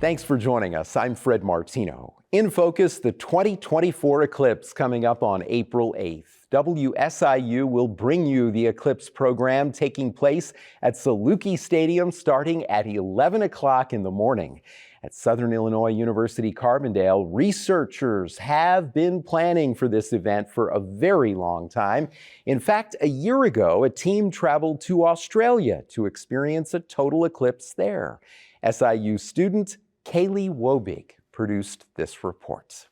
Thanks for joining us. I'm Fred Martino. InFocus, the 2024 eclipse coming up on April 8th. WSIU will bring you the eclipse program taking place at SIUC Stadium starting at 11 o'clock in the morning. At Southern Illinois University Carbondale, researchers have been planning for this event for a very long time. In fact, a year ago, a team traveled to Australia to experience a total eclipse there. SIU student Kaylee Wobig produced this report.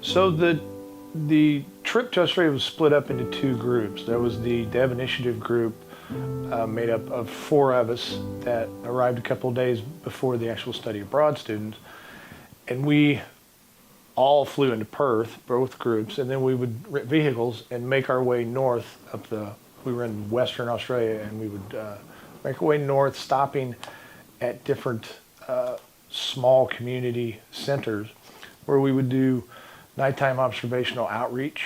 So the trip to Australia was split up into two groups. There was the Deb Initiative group made up of 4 of us that arrived a couple of days before the actual study abroad students. And we all flew into Perth, both groups, and then we would rent vehicles and make our way north up we were in Western Australia, and we would make our way north, stopping at different small community centers where we would do nighttime observational outreach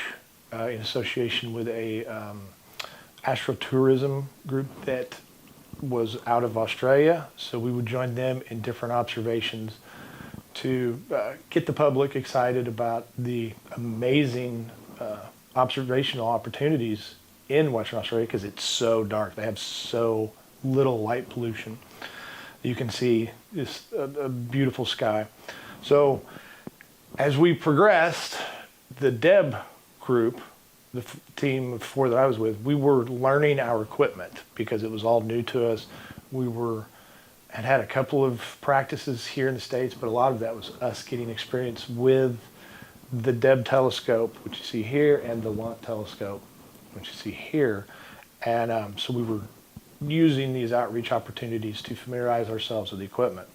in association with a astrotourism group that was out of Australia. So we would join them in different observations to get the public excited about the amazing observational opportunities in Western Australia, because it's so dark. They have so little light pollution. You can see this a beautiful sky. So as we progressed, the Deb group, the team of 4 that I was with, we were learning our equipment because it was all new to us. We had a couple of practices here in the States, but a lot of that was us getting experience with the Deb telescope, which you see here, and the Lunt telescope, which you see here. And so we were using these outreach opportunities to familiarize ourselves with the equipment.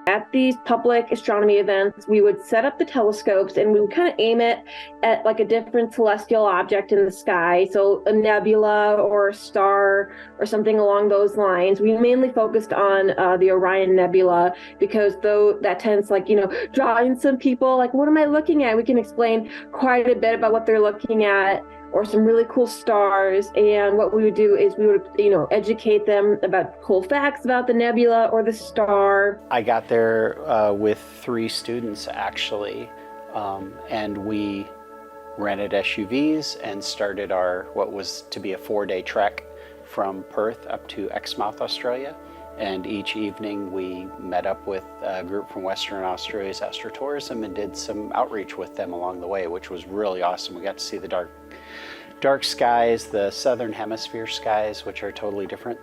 At these public astronomy events, we would set up the telescopes and we would kind of aim it at like a different celestial object in the sky. So a nebula or a star or something along those lines. We mainly focused on the Orion Nebula because though that tends to draw in some people like, what am I looking at? We can explain quite a bit about what they're looking at, or some really cool stars. And what we would do is we would, educate them about cool facts about the nebula or the star. I got there with 3 students actually, and we rented SUVs and started what was to be a 4-day trek from Perth up to Exmouth, Australia. And each evening we met up with a group from Western Australia's Astrotourism and did some outreach with them along the way, which was really awesome. We got to see the dark skies, the southern hemisphere skies, which are totally different,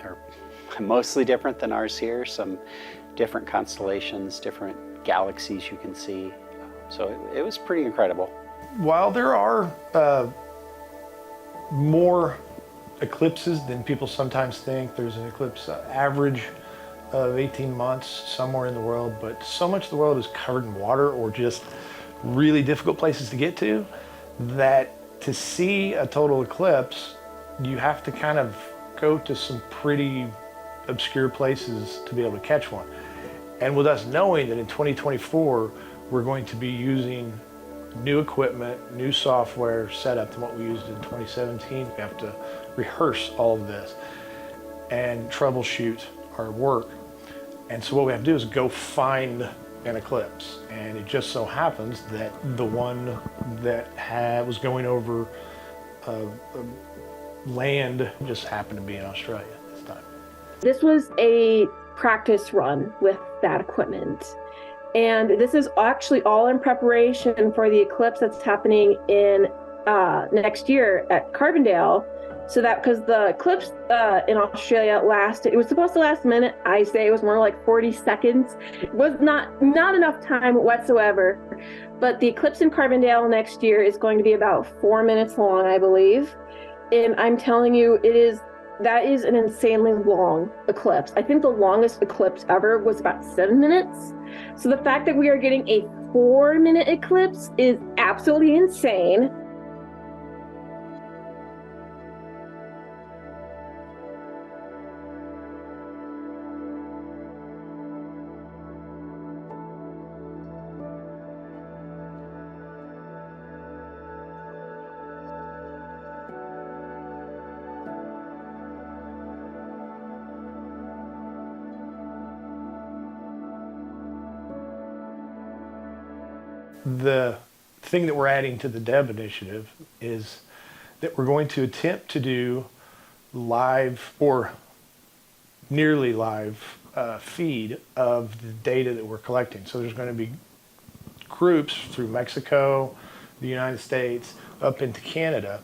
or mostly different than ours here. Some different constellations, different galaxies you can see. So it was pretty incredible. While there are more eclipses than people sometimes think, there's an eclipse average of 18 months somewhere in the world, but so much of the world is covered in water or just really difficult places to get to, that to see a total eclipse, you have to kind of go to some pretty obscure places to be able to catch one. And with us knowing that in 2024, we're going to be using new equipment, new software set up than what we used in 2017, we have to rehearse all of this and troubleshoot our work. And so what we have to do is go find an eclipse. And it just so happens that the one that was going over land just happened to be in Australia this time. This was a practice run with that equipment. And this is actually all in preparation for the eclipse that's happening in next year at Carbondale. So that, because the eclipse in Australia it was supposed to last a minute. I say it was more like 40 seconds. It was not enough time whatsoever. But the eclipse in Carbondale next year is going to be about 4 minutes long, I believe. And I'm telling you, that is an insanely long eclipse. I think the longest eclipse ever was about 7 minutes. So the fact that we are getting a 4-minute eclipse is absolutely insane. The thing that we're adding to the DEB initiative is that we're going to attempt to do live or nearly live feed of the data that we're collecting. So there's going to be groups through Mexico, the United States, up into Canada,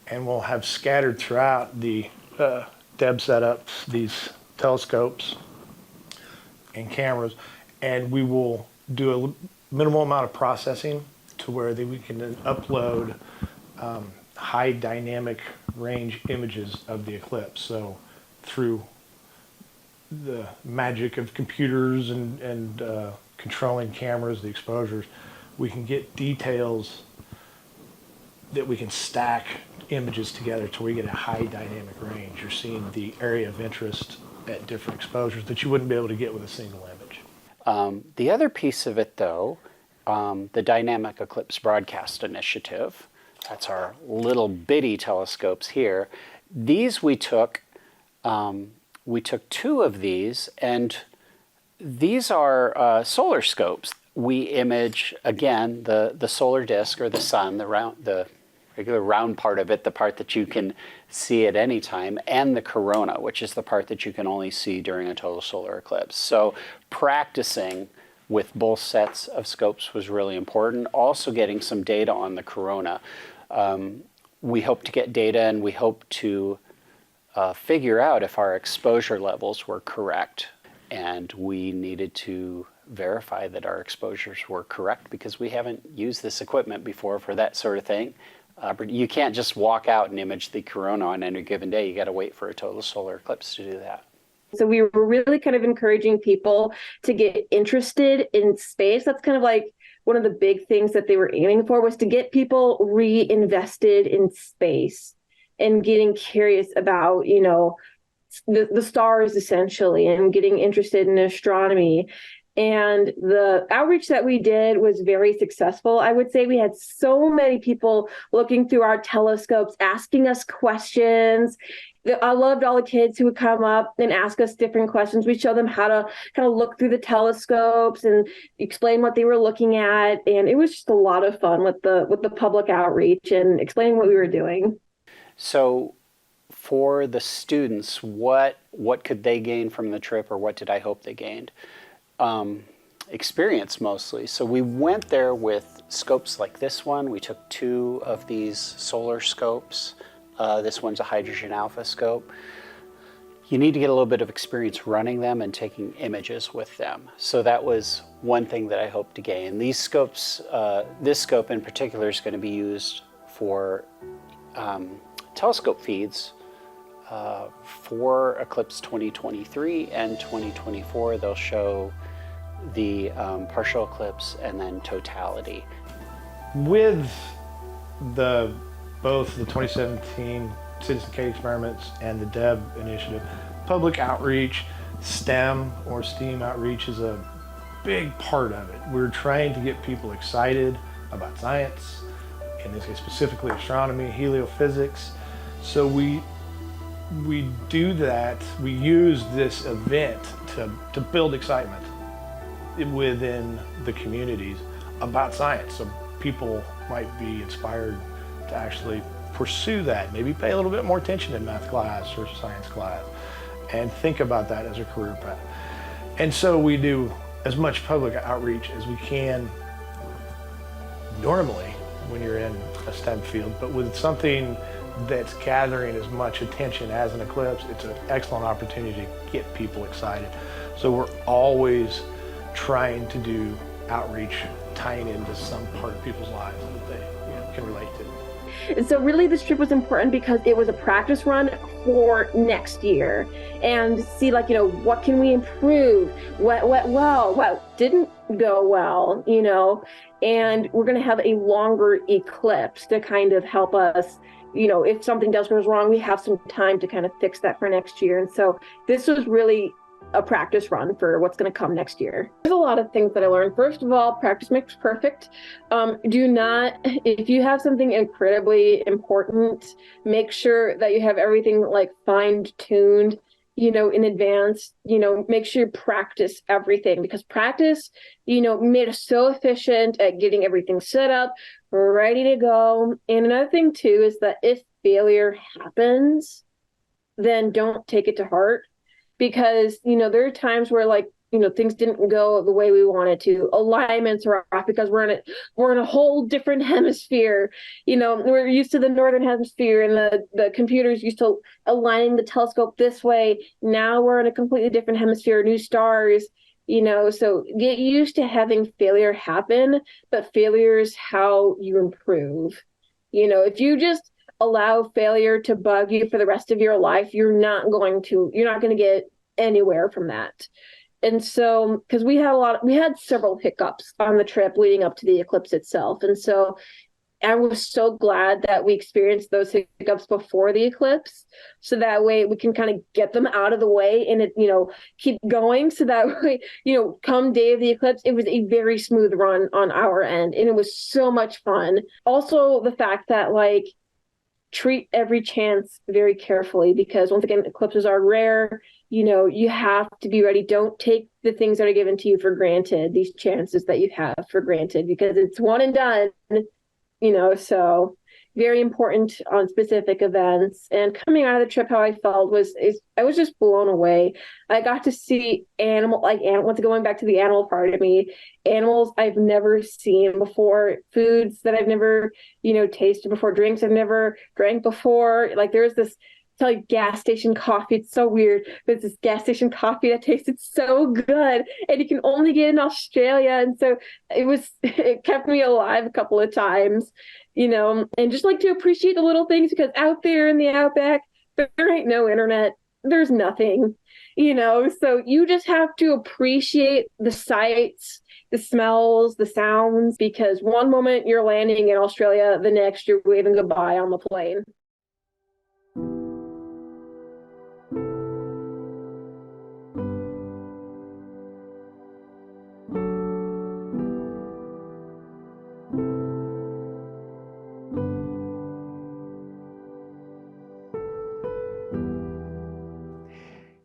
and we'll have scattered throughout the DEB setups, these telescopes and cameras, and we will do a minimal amount of processing to where we can then upload high dynamic range images of the eclipse. So through the magic of computers and controlling cameras, the exposures, we can get details that we can stack images together to where you get a high dynamic range. You're seeing the area of interest at different exposures that you wouldn't be able to get with a single image. The other piece of it, though, the Dynamic Eclipse Broadcast Initiative, that's our little bitty telescopes here. These we took 2 of these, and these are solar scopes. We image, again, the solar disk or the sun, the regular round part of it, the part that you can see at any time, and the corona, which is the part that you can only see during a total solar eclipse. So practicing with both sets of scopes was really important. Also getting some data on the corona. We hope to get data, and we hope to figure out if our exposure levels were correct. And we needed to verify that our exposures were correct because we haven't used this equipment before for that sort of thing. You can't just walk out and image the corona on any given day. You got to wait for a total solar eclipse to do that. So we were really kind of encouraging people to get interested in space. That's kind of like one of the big things that they were aiming for, was to get people reinvested in space and getting curious about, the stars essentially, and getting interested in astronomy. And the outreach that we did was very successful. I would say we had so many people looking through our telescopes, asking us questions. I loved all the kids who would come up and ask us different questions. We showed them how to kind of look through the telescopes and explain what they were looking at. And it was just a lot of fun with the public outreach and explaining what we were doing. So for the students, what could they gain from the trip, or what did I hope they gained? Experience mostly. So we went there with scopes like this one. We took 2 of these solar scopes. This one's a hydrogen alpha scope. You need to get a little bit of experience running them and taking images with them. So that was one thing that I hope to gain. These scopes, this scope in particular, is going to be used for telescope feeds for Eclipse 2023 and 2024. They'll show the partial eclipse and then totality. With both the 2017 Citizen Kate experiments and the DEB initiative, public outreach, STEM or STEAM outreach is a big part of it. We're trying to get people excited about science, in this case specifically astronomy, heliophysics. So we do that. We use this event to build excitement within the communities about science. So people might be inspired to actually pursue that, maybe pay a little bit more attention in math class or science class, and think about that as a career path. And so we do as much public outreach as we can normally when you're in a STEM field, but with something that's gathering as much attention as an eclipse, it's an excellent opportunity to get people excited. So we're always trying to do outreach tying into some part of people's lives that they can relate to. And so really this trip was important because it was a practice run for next year, and see what can we improve, what went well, what didn't go well, and we're going to have a longer eclipse to kind of help us, if something does goes wrong, we have some time to kind of fix that for next year. And so this was really a practice run for what's going to come next year. There's a lot of things that I learned. First of all, practice makes perfect. If you have something incredibly important, make sure that you have everything fine-tuned in advance, make sure you practice everything, because practice, made us so efficient at getting everything set up, ready to go. And another thing too is that if failure happens, then don't take it to heart, because, there are times where things didn't go the way we wanted to. Alignments are off because we're in a whole different hemisphere. We're used to the northern hemisphere, and the computer's used to aligning the telescope this way. Now we're in a completely different hemisphere, new stars. So get used to having failure happen, but failure is how you improve. If you just allow failure to bug you for the rest of your life, you're not going to get anywhere from that. And so, because we had several hiccups on the trip leading up to the eclipse itself. And so I was so glad that we experienced those hiccups before the eclipse, so that way we can kind of get them out of the way and keep going. So that way, come day of the eclipse, it was a very smooth run on our end. And it was so much fun. Also, the fact that treat every chance very carefully, because once again, eclipses are rare. You have to be ready. Don't take the things that are given to you for granted, these chances that you have for granted, because it's one and done, so very important on specific events. And coming out of the trip, how I felt I was just blown away. I got to see once going back to the animal part of me, animals I've never seen before, foods that I've never, tasted before, drinks I've never drank before. There's this gas station coffee. It's so weird, but it's this gas station coffee that tasted so good, and you can only get in Australia. And so it kept me alive a couple of times, and just to appreciate the little things, because out there in the outback, there ain't no internet. There's nothing, so you just have to appreciate the sights, the smells, the sounds, because one moment you're landing in Australia, the next you're waving goodbye on the plane.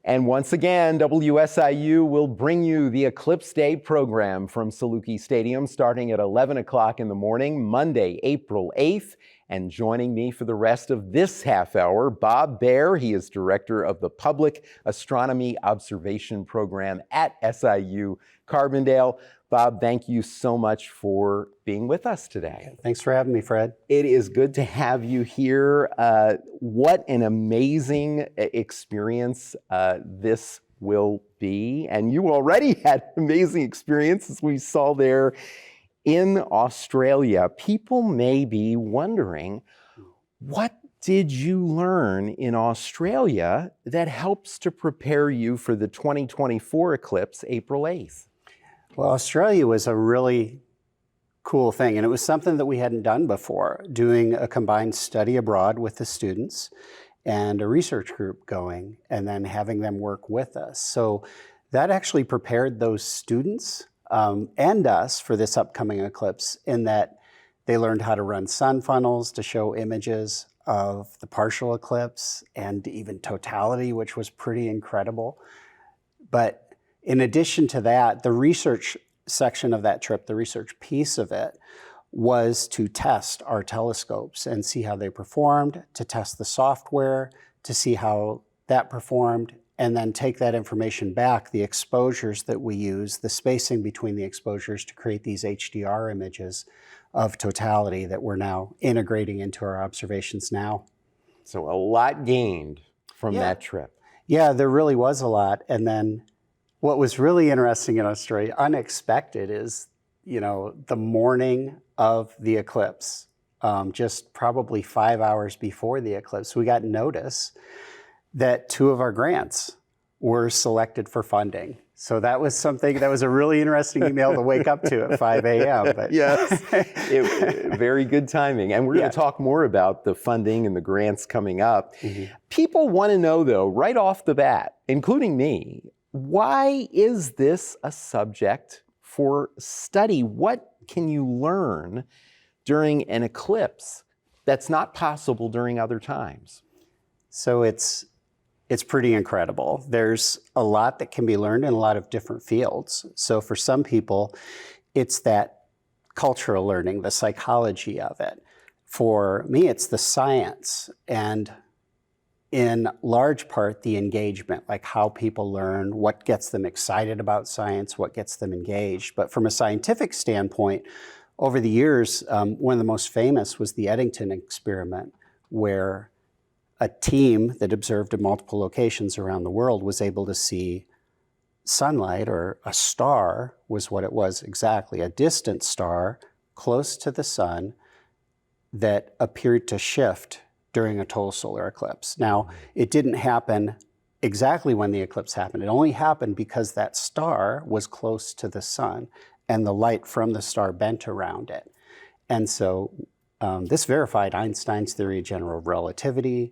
And once again, WSIU will bring you the Eclipse Day program from SIUC Stadium starting at 11 o'clock in the morning, Monday, April 8th. And joining me for the rest of this half hour, Bob Baer. He is director of the Public Astronomy Observation Program at SIU Carbondale. Bob, thank you so much for being with us today. Thanks for having me, Fred. It is good to have you here. What an amazing experience this will be. And you already had an amazing experience, as we saw there in Australia. People may be wondering, what did you learn in Australia that helps to prepare you for the 2024 eclipse, April 8th? Well, Australia was a really cool thing, and it was something that we hadn't done before, doing a combined study abroad with the students and a research group going, and then having them work with us. So that actually prepared those students and us for this upcoming eclipse, in that they learned how to run sun funnels to show images of the partial eclipse and even totality, which was pretty incredible. But in addition to that, the research section of that trip, the research piece of it, was to test our telescopes and see how they performed, to test the software, to see how that performed, and then take that information back, the exposures that we use, the spacing between the exposures, to create these HDR images of totality that we're now integrating into our observations now. So a lot gained from that trip. Yeah, there really was a lot. And then what was really interesting in Australia, unexpected, is, the morning of the eclipse, just probably 5 hours before the eclipse, we got notice that 2 of our grants were selected for funding. So that was a really interesting email to wake up to at 5 a.m. But yes, very good timing. And we're going to talk more about the funding and the grants coming up. Mm-hmm. People want to know, though, right off the bat, including me, why is this a subject for study? What can you learn during an eclipse that's not possible during other times? So it's It's pretty incredible. There's a lot that can be learned in a lot of different fields. So for some people, it's that cultural learning, the psychology of it. For me, it's the science, and in large part, the engagement, like how people learn, what gets them excited about science, what gets them engaged. But from a scientific standpoint, over the years, one of the most famous was the Eddington experiment, where a team that observed at multiple locations around the world was able to see sunlight, or a star was what it was exactly, a distant star close to the sun that appeared to shift during a total solar eclipse. Now, it didn't happen exactly when the eclipse happened. It only happened because that star was close to the sun and the light from the star bent around it. And so this verified Einstein's theory of general relativity.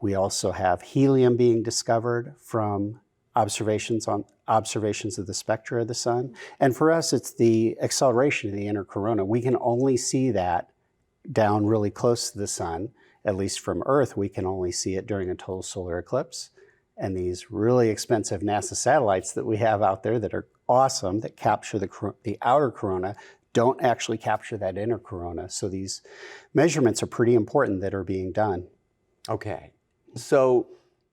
We also have helium being discovered from observations of the spectra of the sun. And for us, it's the acceleration of the inner corona. We can only see that down really close to the sun. At least from Earth, we can only see it during a total solar eclipse. And these really expensive NASA satellites that we have out there that are awesome, that capture the outer corona, don't actually capture that inner corona. So these measurements are pretty important that are being done. Okay. So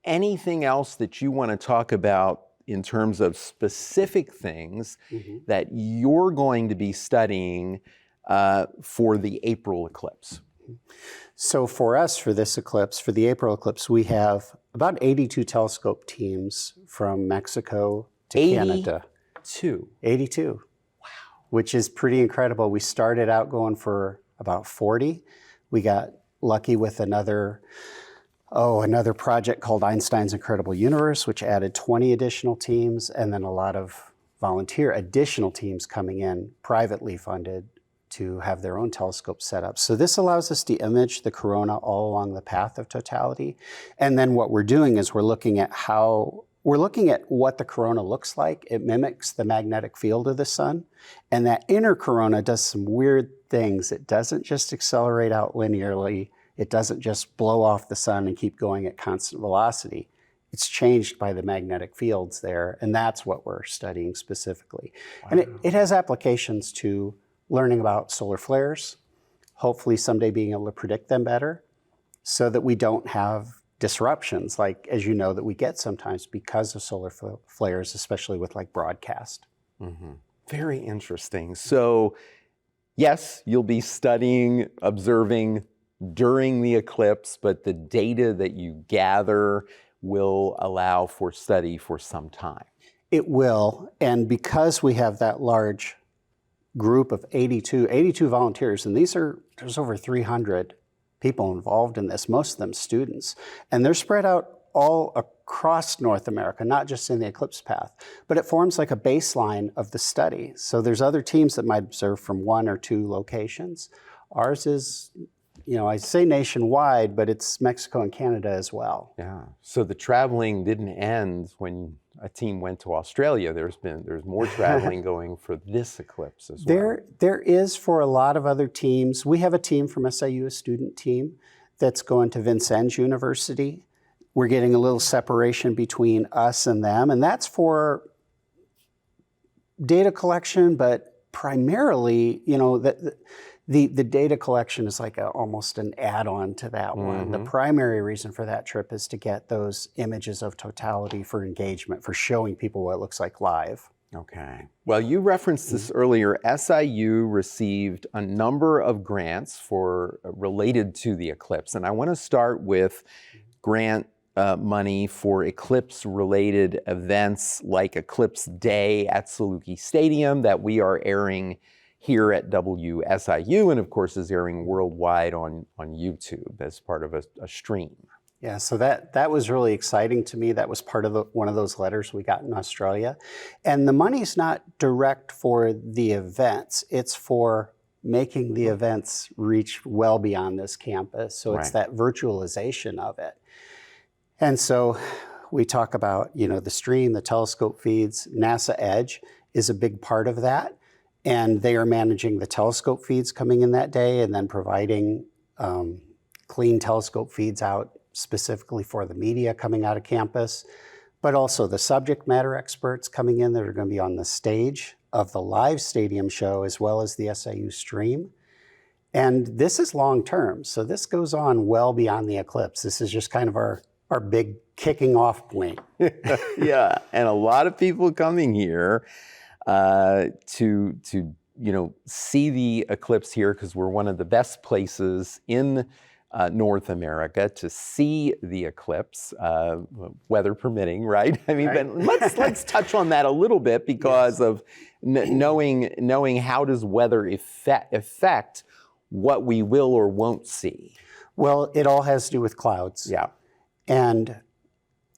anything else that you want to talk about in terms of specific things that you're going to be studying for the April eclipse? So for us, for this eclipse, for the April eclipse, we have about 82 telescope teams from Mexico to Canada. 82. Wow. Which is pretty incredible. We started out going for about 40. We got lucky with another project called Einstein's Incredible Universe, which added 20 additional teams, and then a lot of volunteer additional teams coming in, privately funded, to have their own telescope set up. So this allows us to image the corona all along the path of totality. And then what we're doing is we're looking at what the corona looks like. It mimics the magnetic field of the sun. And that inner corona does some weird things. It doesn't just accelerate out linearly. It doesn't just blow off the sun and keep going at constant velocity. It's changed by the magnetic fields there. And that's what we're studying specifically. Wow. And it has applications to learning about solar flares, hopefully someday being able to predict them better so that we don't have disruptions, like, as you know, that we get sometimes because of solar flares, especially with like broadcast. Very interesting. So yes, you'll be studying, observing during the eclipse, but the data that you gather will allow for study for some time. It will, and because we have that large group of 82 volunteers, and there's over 300 people involved in this, most of them students, and they're spread out all across North America, not just in the eclipse path, but it forms like a baseline of the study. So there's other teams that might observe from 1 or 2 locations. Ours is, I say nationwide, but it's Mexico and Canada as well. Yeah, so the traveling didn't end when a team went to Australia. There's more traveling going for this eclipse as well. There is for a lot of other teams. We have a team from SIU, a student team, that's going to Vincennes University. We're getting a little separation between us and them, and that's for data collection, but primarily, the data collection is like almost an add-on to that one. The primary reason for that trip is to get those images of totality for engagement, for showing people what it looks like live. Okay. Well, you referenced this earlier. SIU received a number of grants related to the eclipse, and I want to start with grant money for eclipse-related events like Eclipse Day at SIUC Stadium that we are airing here at WSIU, and of course is airing worldwide on YouTube as part of a stream. Yeah, so that was really exciting to me. That was part of one of those letters we got in Australia. And the money's not direct for the events, it's for making the events reach well beyond this campus. So it's that virtualization of it. And so we talk about, the stream, the telescope feeds. NASA Edge is a big part of that. And they are managing the telescope feeds coming in that day and then providing clean telescope feeds out specifically for the media coming out of campus, but also the subject matter experts coming in that are going to be on the stage of the live stadium show as well as the SIU stream. And this is long term, so this goes on well beyond the eclipse. This is just kind of our big kicking off point. Yeah, and a lot of people coming here to see the eclipse here, because we're one of the best places in North America to see the eclipse, weather permitting, right? I mean, Right. but let's touch on that a little bit because of knowing how does weather affect what we will or won't see. Well, it all has to do with clouds. Yeah. And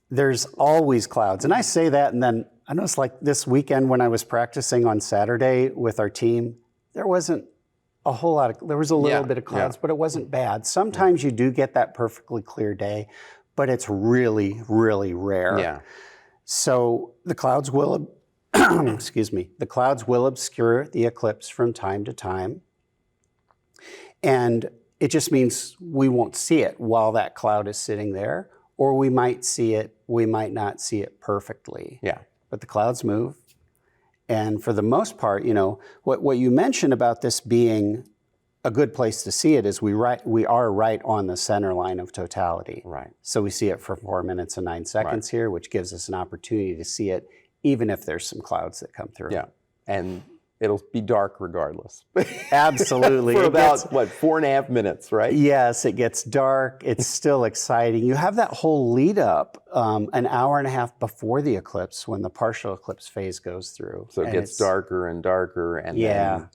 there's always clouds. And I say that, and then I noticed like this weekend when I was practicing on Saturday with our team, there wasn't a whole lot of, there was a little bit of clouds, but it wasn't bad. Sometimes you do get that perfectly clear day, but it's really, really rare. Yeah. So the clouds will, the clouds will obscure the eclipse from time to time. And it just means we won't see it while that cloud is sitting there, or we might see it, we might not see it perfectly. Yeah. But the clouds move. And for the most part, what you mentioned about this being a good place to see it is we are right on the center line of totality. Right. So we see it for 4 minutes and 9 seconds here, which gives us an opportunity to see it even if there's some clouds that come through. Yeah. And it'll be dark regardless. Absolutely. For about, 4.5 minutes, right? Yes, it gets dark. It's still exciting. You have that whole lead up an hour and a half before the eclipse when the partial eclipse phase goes through. So it gets darker and darker and then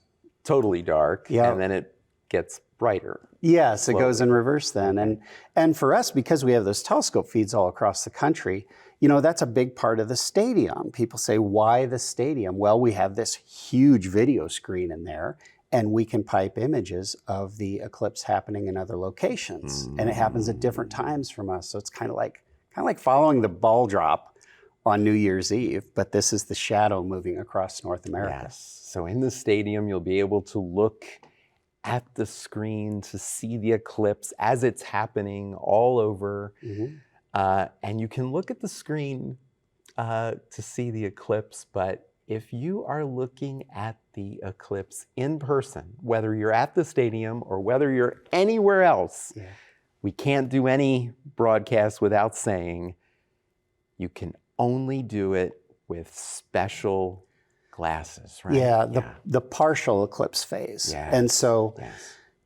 totally dark. Yeah. And then it gets brighter. Yes, it goes in reverse then. And for us, because we have those telescope feeds all across the country, that's a big part of the stadium. People say, why the stadium? Well, we have this huge video screen in there, and we can pipe images of the eclipse happening in other locations. And it happens at different times from us. So it's kind of like following the ball drop on New Year's Eve, but this is the shadow moving across North America. Yes. So in the stadium, you'll be able to look at the screen to see the eclipse as it's happening all over. And you can look at the screen to see the eclipse, but if you are looking at the eclipse in person, whether you're at the stadium or whether you're anywhere else, we can't do any broadcast without saying you can only do it with special glasses, right? Yeah, the partial eclipse phase. Yes. And so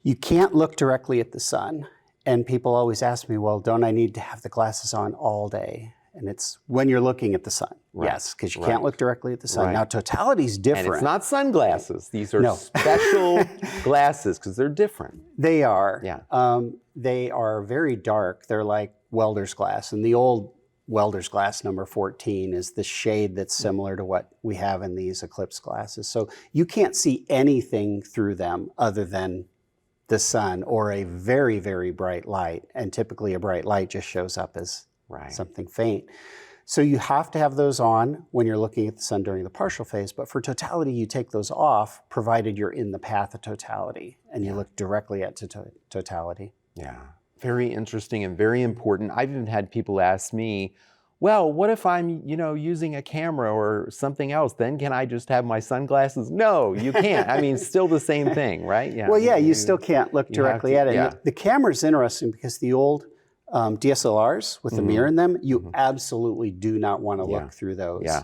you can't look directly at the sun. And people always ask me, well, don't I need to have the glasses on all day? And it's when you're looking at the sun. Right. Yes, because you can't look directly at the sun. Right. Now, totality is different. And it's not sunglasses. These are special glasses because they're different. They are. Yeah. They are very dark. They're like welder's glass. And the old welder's glass number 14 is the shade that's similar to what we have in these eclipse glasses. So you can't see anything through them other than the sun or a very, very bright light. And typically a bright light just shows up as something faint. So you have to have those on when you're looking at the sun during the partial phase, but for totality, you take those off, provided you're in the path of totality and you look directly at totality. Yeah, very interesting and very important. I've even had people ask me, well, what if I'm, using a camera or something else? Then can I just have my sunglasses? No, you can't. I mean, still the same thing, right? Yeah. Well, yeah, you still can't look directly at it. Yeah. The camera's interesting because the old DSLRs with the mirror in them, you absolutely do not want to look through those. Yeah.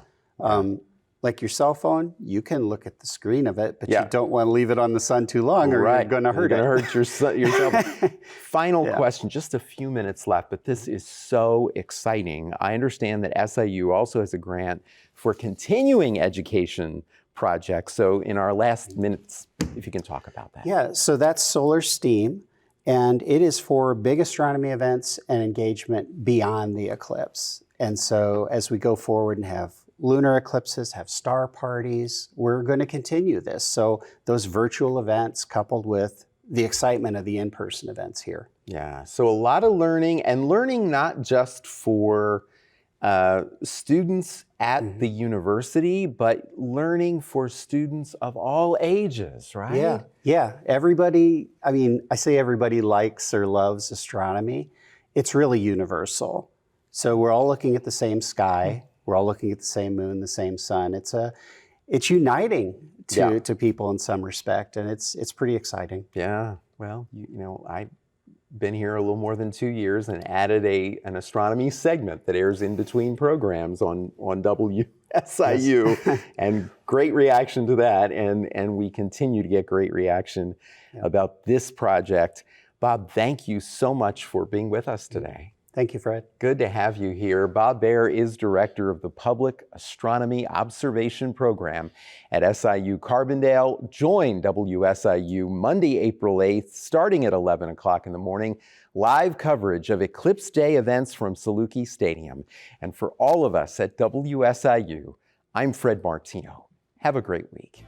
Like your cell phone, you can look at the screen of it, but you don't want to leave it on the sun too long or you're going to hurt it. You're going to hurt yourself. Final question, just a few minutes left, but this is so exciting. I understand that SIU also has a grant for continuing education projects. So in our last minutes, if you can talk about that. Yeah, so that's Solar STEAM, and it is for big astronomy events and engagement beyond the eclipse. And so as we go forward and have lunar eclipses, have star parties, we're going to continue this. So those virtual events coupled with the excitement of the in-person events here. Yeah, so a lot of learning, and learning not just for students at the university, but learning for students of all ages, right? Yeah. Everybody, I say everybody likes or loves astronomy. it's really universal. So we're all looking at the same sky. We're all looking at the same moon, the same sun. It's uniting to people in some respect, and it's pretty exciting. Yeah, well, you know, I've been here a little more than 2 years and added an astronomy segment that airs in between programs on WSIU, Yes. and great reaction to that, and we continue to get great reaction about this project. Bob, thank you so much for being with us today. Thank you, Fred. Good to have you here. Bob Baer is director of the Public Astronomy Observation Program at SIU Carbondale. Join WSIU Monday, April 8th, starting at 11 o'clock in the morning. Live coverage of Eclipse Day events from SIUC Stadium. And for all of us at WSIU, I'm Fred Martino. Have a great week.